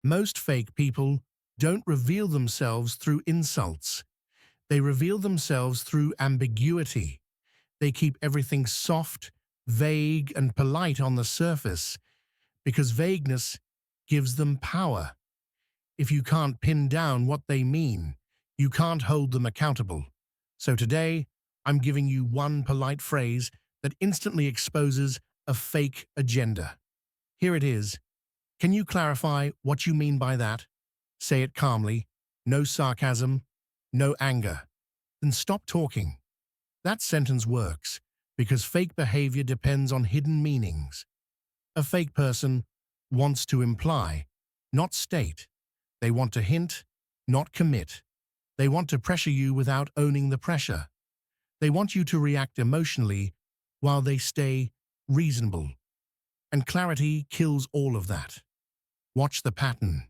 Most fake people don't reveal themselves through insults. They reveal themselves through ambiguity. They keep everything soft, vague, and polite on the surface because vagueness gives them power. If you can't pin down what they mean, you can't hold them accountable. So today, I'm giving you one polite phrase that instantly exposes a fake agenda. Here it is. Can you clarify what you mean by that? Say it calmly, no sarcasm, no anger. Then stop talking. That sentence works because fake behavior depends on hidden meanings. A fake person wants to imply, not state. They want to hint, not commit. They want to pressure you without owning the pressure. They want you to react emotionally while they stay reasonable. And clarity kills all of that. Watch the pattern.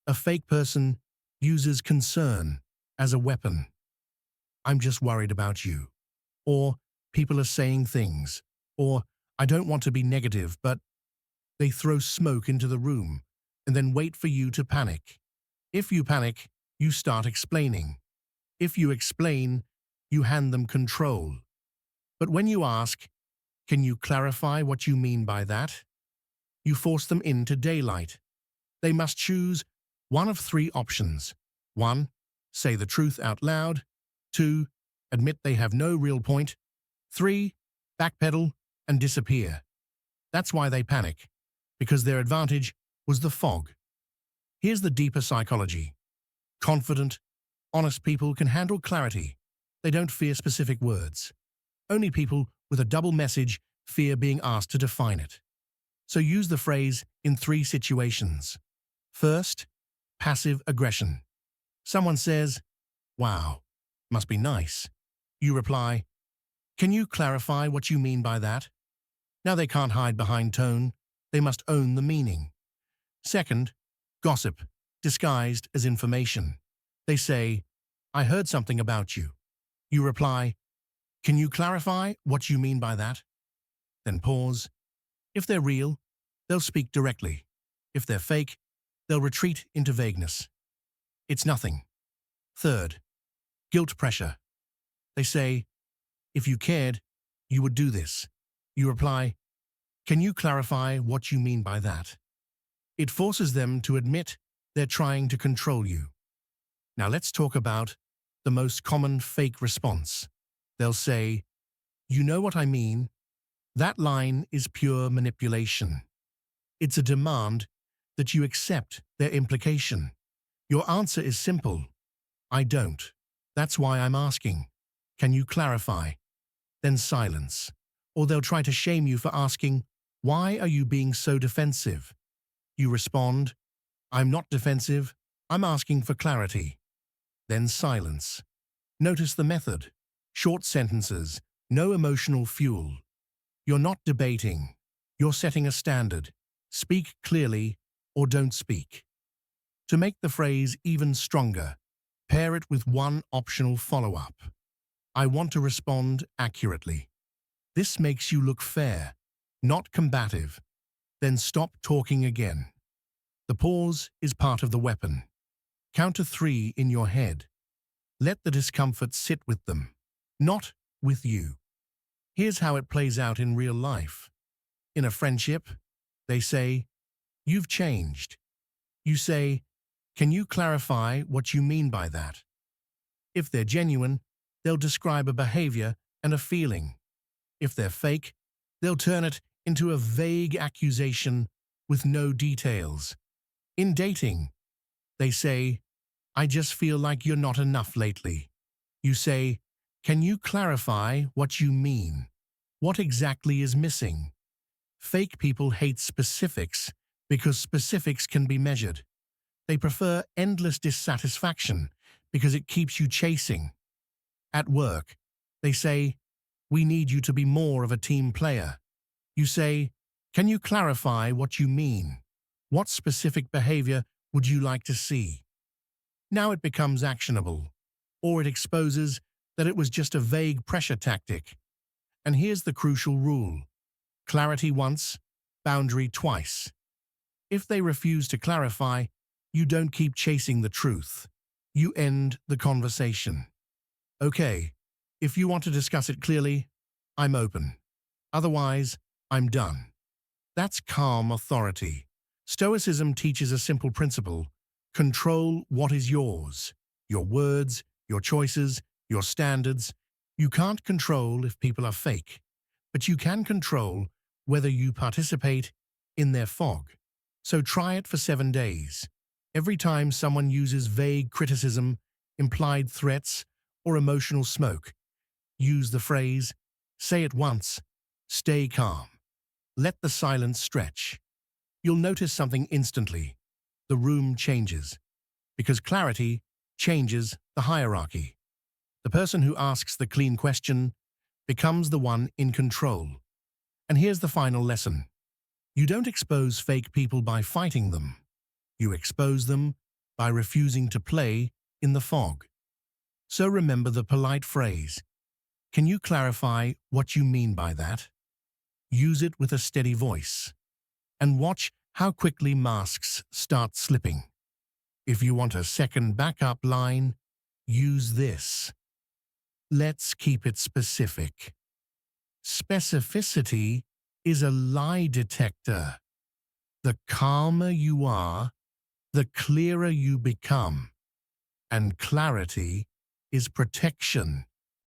A fake person uses concern as a weapon. I'm just worried about you. Or people are saying things. Or I don't want to be negative, but they throw smoke into the room and then wait for you to panic. If you panic, you start explaining. If you explain, you hand them control. But when you ask, can you clarify what you mean by that? You force them into daylight. They must choose one of three options. 1. Say the truth out loud. 2. Admit they have no real point. 3. Backpedal and disappear. That's why they panic, because their advantage was the fog. Here's the deeper psychology. Confident, honest people can handle clarity. They don't fear specific words. Only people with a double message fear being asked to define it. So use the phrase in 3 situations. First, passive aggression. Someone says, "Wow, must be nice." You reply, "Can you clarify what you mean by that?" Now they can't hide behind tone. They must own the meaning. Second, gossip, disguised as information. They say, "I heard something about you." You reply, "Can you clarify what you mean by that?" Then pause. If they're real, they'll speak directly. If they're fake, they'll retreat into vagueness. It's nothing. Third, guilt pressure. They say, "If you cared, you would do this." You reply, "Can you clarify what you mean by that?" It forces them to admit they're trying to control you. Now let's talk about the most common fake response. They'll say, "You know what I mean?" That line is pure manipulation. It's a demand that you accept their implication. Your answer is simple. "I don't. That's why I'm asking. Can you clarify?" Then silence. Or they'll try to shame you for asking, "Why are you being so defensive?" You respond, "I'm not defensive. I'm asking for clarity." Then silence. Notice the method. Short sentences, no emotional fuel. You're not debating. You're setting a standard. Speak clearly or don't speak. To make the phrase even stronger, pair it with one optional follow-up. "I want to respond accurately." This makes you look fair, not combative. Then stop talking again. The pause is part of the weapon. Count to 3 in your head. Let the discomfort sit with them, not with you. Here's how it plays out in real life. In a friendship, they say, "You've changed." You say, "Can you clarify what you mean by that?" If they're genuine, they'll describe a behavior and a feeling. If they're fake, they'll turn it into a vague accusation with no details. In dating, they say, "I just feel like you're not enough lately." You say, "Can you clarify what you mean? What exactly is missing?" Fake people hate specifics because specifics can be measured. They prefer endless dissatisfaction because it keeps you chasing. At work, they say, "We need you to be more of a team player." You say, "Can you clarify what you mean? What specific behavior would you like to see?" Now it becomes actionable, or it exposes that it was just a vague pressure tactic. And here's the crucial rule. Clarity once, boundary twice. If they refuse to clarify, you don't keep chasing the truth. You end the conversation. Okay, if you want to discuss it clearly, I'm open. Otherwise, I'm done. That's calm authority. Stoicism teaches a simple principle: control what is yours. Your words, your choices, your standards. You can't control if people are fake, but you can control whether you participate in their fog. So try it for 7 days. Every time someone uses vague criticism, implied threats, or emotional smoke, use the phrase, say it once, stay calm. Let the silence stretch. You'll notice something instantly. The room changes, because clarity changes the hierarchy. The person who asks the clean question becomes the one in control. And here's the final lesson. You don't expose fake people by fighting them. You expose them by refusing to play in the fog. So remember the polite phrase. Can you clarify what you mean by that? Use it with a steady voice. And watch how quickly masks start slipping. If you want a second backup line, use this. Let's keep it specific. Specificity is a lie detector. The calmer you are, the clearer you become. And clarity is protection.